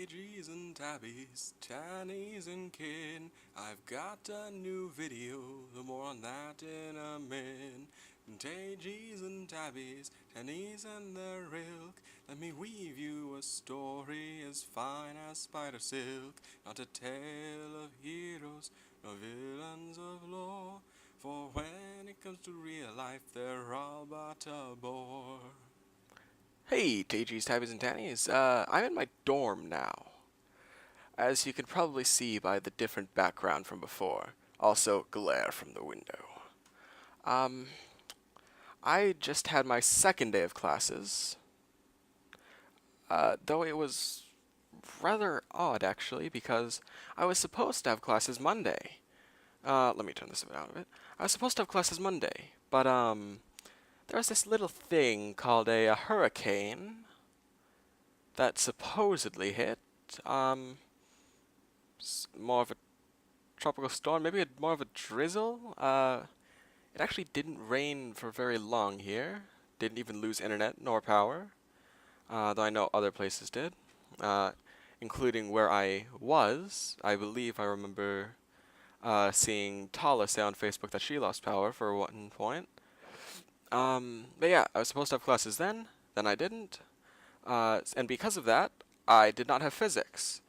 Tageyz and Tabeyz, Taneyz and Kin. I've got a new video, more on that in a min. Tageyz and Tabeyz, Taneyz and their ilk. Let me weave you a story as fine as spider silk. Not a tale of heroes, nor villains of lore. For when it comes to real life, they're all but a bore. Hey, Tageyz, Tabeyz, and Taneyz. I'm in my dorm now, as you can probably see by the different background from before. Also, glare from the window. I just had my second day of classes, though it was rather odd, actually, because I was supposed to have classes Monday. Let me turn this out of it. I was supposed to have classes Monday, but, there was this little thing called a hurricane that supposedly hit. More of a tropical storm, maybe more of a drizzle. It actually didn't rain for very long here. Didn't even lose internet nor power, though I know other places did, including where I was. I believe I remember seeing Tala say on Facebook that she lost power for one point. But yeah, I was supposed to have classes then I didn't. And because of that, I did not have physics.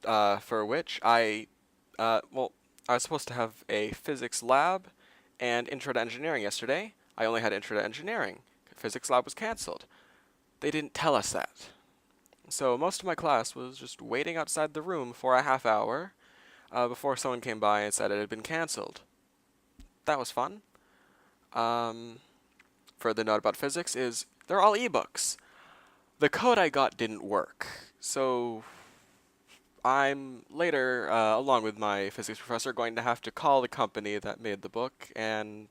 For which I was supposed to have a physics lab and intro to engineering yesterday. I only had intro to engineering. Physics lab was cancelled. They didn't tell us that. So most of my class was just waiting outside the room for a half hour before someone came by and said it had been cancelled. That was fun. Further note about physics is they're all ebooks. The code I got didn't work, so I'm later, along with my physics professor, going to have to call the company that made the book and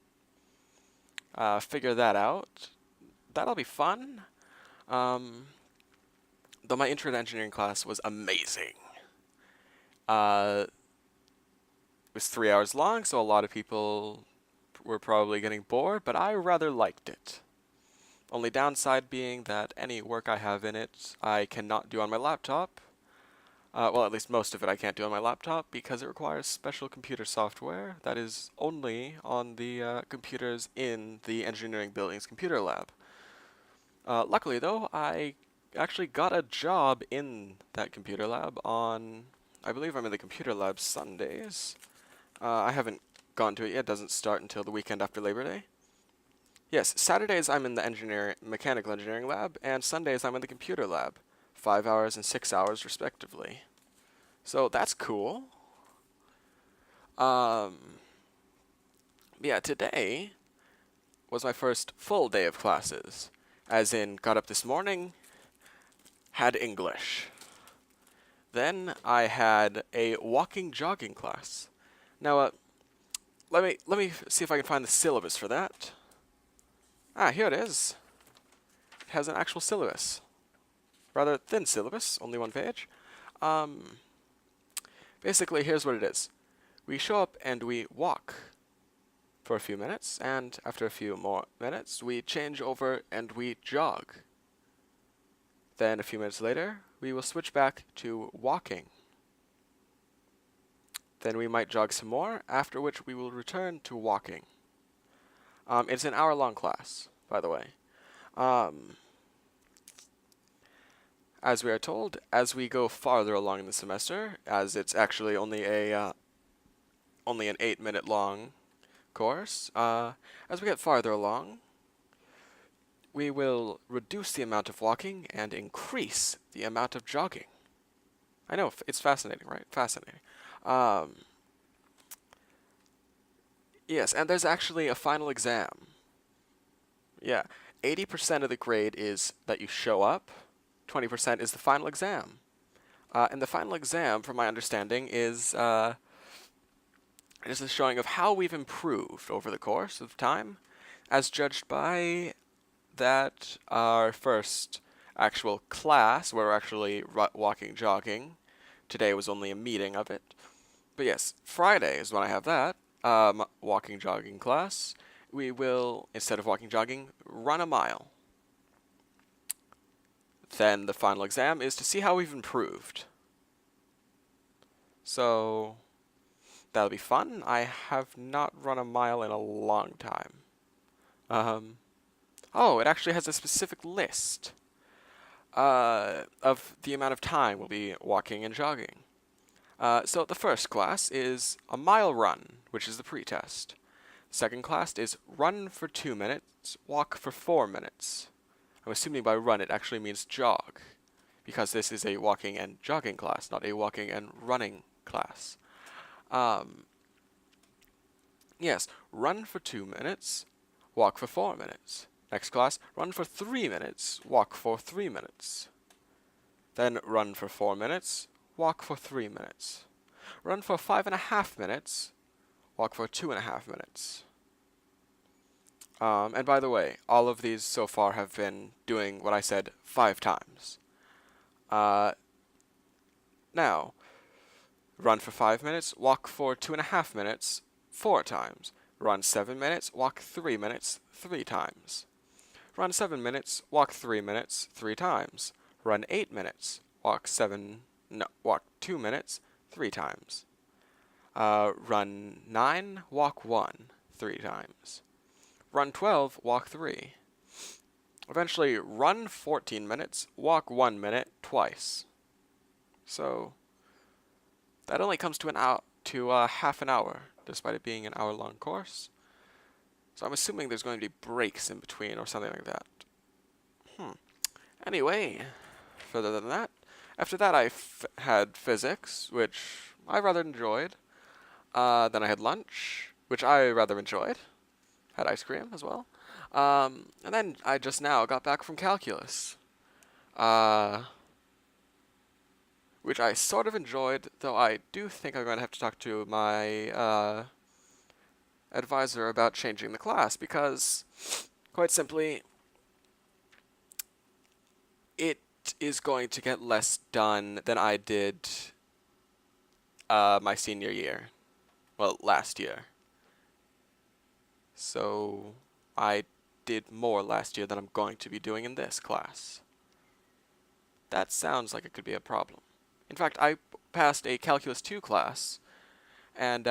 figure that out. That'll be fun. Though my intro to engineering class was amazing. It was 3 hours long, so a lot of people were probably getting bored, but I rather liked it. Only downside being that any work I have in it I cannot do on my laptop. Well, at least most of it I can't do on my laptop because it requires special computer software that is only on the computers in the engineering building's computer lab. Luckily, though, I actually got a job in that computer lab on, I believe I'm in the computer lab Sundays. I haven't gone to it yet. It doesn't start until the weekend after Labor Day. Yes, Saturdays I'm in the mechanical engineering lab, and Sundays I'm in the computer lab. 5 hours and 6 hours respectively. So that's cool. Yeah, today was my first full day of classes. As in, got up this morning, had English. Then I had a walking jogging class. Now, let me see if I can find the syllabus for that. Ah, here it is. It has an actual syllabus. Rather thin syllabus, only one page. Basically, here's what it is. We show up and we walk for a few minutes, and after a few more minutes, we change over and we jog. Then a few minutes later, we will switch back to walking. Then we might jog some more, after which we will return to walking. It's an hour-long class, by the way. As we are told, as we go farther along in the semester, as it's actually only an 8-minute long course, as we get farther along, we will reduce the amount of walking and increase the amount of jogging. I know, it's fascinating, right? Fascinating. Yes, and there's actually a final exam. Yeah, 80% of the grade is that you show up, 20% is the final exam. And the final exam, from my understanding, is a showing of how we've improved over the course of time, as judged by that our first actual class, where we're actually walking, jogging. Today was only a meeting of it. But yes, Friday is when I have that. Walking, jogging class. We will, instead of walking, jogging, run a mile. then the final exam is to see how we've improved. So that'll be fun. I have not run a mile in a long time. Oh, it actually has a specific list of the amount of time we'll be walking and jogging. So the first class is a mile run, which is the pretest. Second class is run for 2 minutes, walk for 4 minutes. I'm assuming by run it actually means jog, because this is a walking and jogging class, not a walking and running class. Yes, run for 2 minutes, walk for 4 minutes. Next class, run for 3 minutes, walk for 3 minutes. Then run for 4 minutes, walk for 3 minutes. Run for 5.5 minutes, walk for 2.5 minutes. And by the way, all of these so far have been doing what I said 5 times. Now, run for 5 minutes, walk for 2.5 minutes, 4 times. Run 7 minutes, walk 3 minutes, 3 times. Run 7 minutes, walk 3 minutes, 3 times. Run 8 minutes, walk 2 minutes, 3 times. Run 9, walk 1, 3 times. Run 12, walk 3. Eventually, run 14 minutes, walk 1 minute, twice. So that only comes to half an hour, despite it being an hour-long course. So I'm assuming there's going to be breaks in between or something like that. Anyway, further than that, after that I had physics, which I rather enjoyed. Then I had lunch, which I rather enjoyed. Had ice cream as well. And then I just now got back from calculus, which I sort of enjoyed, though I do think I'm going to have to talk to my advisor about changing the class, because, quite simply, it is going to get less done than I did my senior year. Well, last year. So I did more last year than I'm going to be doing in this class. That sounds like it could be a problem. In fact, I passed a Calculus 2 class, and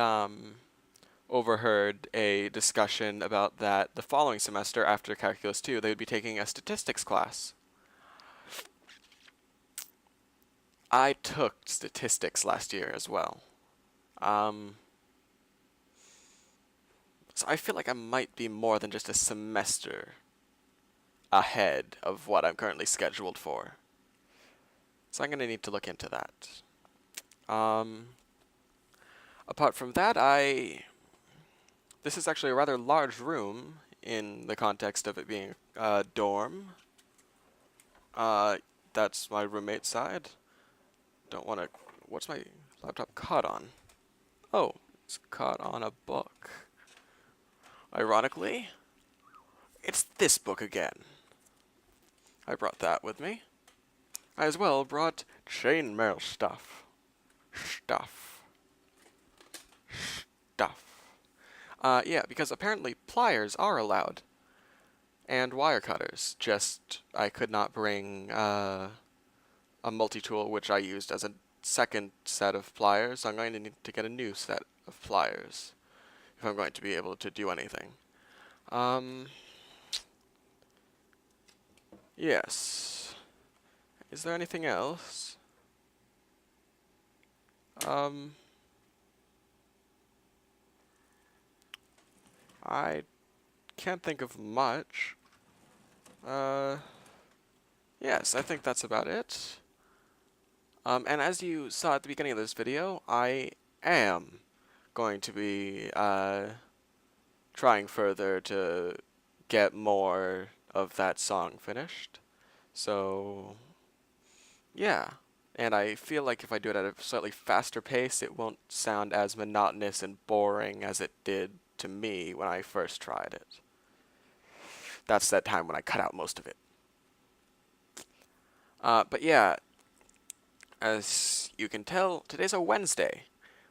overheard a discussion about that the following semester after Calculus 2, they would be taking a statistics class. I took statistics last year as well. So I feel like I might be more than just a semester ahead of what I'm currently scheduled for. So I'm going to need to look into that. Apart from that, this is actually a rather large room in the context of it being a dorm. That's my roommate's side. Don't want to... What's my laptop caught on? Oh, it's caught on a book. Ironically, it's this book again. I brought that with me. I as well brought chainmail stuff. Yeah, because apparently pliers are allowed. And wire cutters. Just, I could not bring a multi-tool, which I used as a second set of pliers. So I'm going to need to get a new set of pliers if I'm going to be able to do anything. Yes. Is there anything else? I can't think of much. Yes, I think that's about it. And as you saw at the beginning of this video, I am going to be trying further to get more of that song finished. So, yeah. And I feel like if I do it at a slightly faster pace, it won't sound as monotonous and boring as it did to me when I first tried it. That's that time when I cut out most of it. But yeah, as you can tell, today's a Wednesday.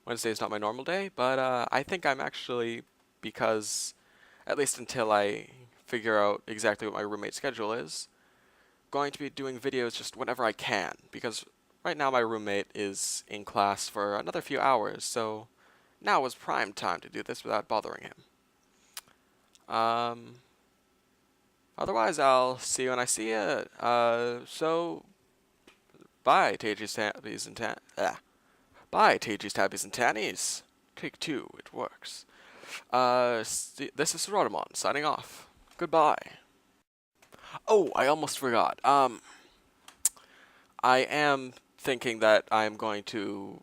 Wednesday is not my normal day, but I think I'm actually, because, at least until I figure out exactly what my roommate's schedule is, going to be doing videos just whenever I can, because right now my roommate is in class for another few hours, so now is prime time to do this without bothering him. Otherwise, I'll see you when I see you. So, bye, Tageyz, Tabeyz, and Bye, Tageyz, Tabeyz, and Taneyz. Take 2, it works. This is Saradamon, signing off. Goodbye. Oh, I almost forgot. I am thinking that I'm going to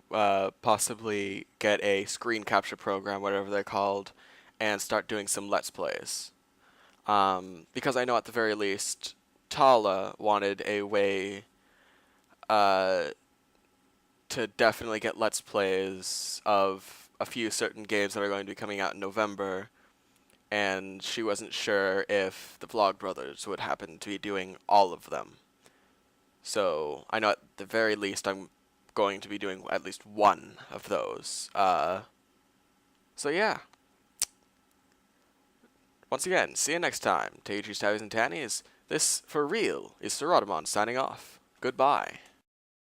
possibly get a screen capture program, whatever they're called, and start doing some Let's Plays. Because I know at the very least, Tala wanted a way to definitely get Let's Plays of a few certain games that are going to be coming out in November, and she wasn't sure if the Vlogbrothers would happen to be doing all of them. So I know at the very least I'm going to be doing at least one of those. So yeah. Once again, see you next time. Tageyz, Tabeyz, and Taneyz. This, for real, is Saradamon signing off. Goodbye.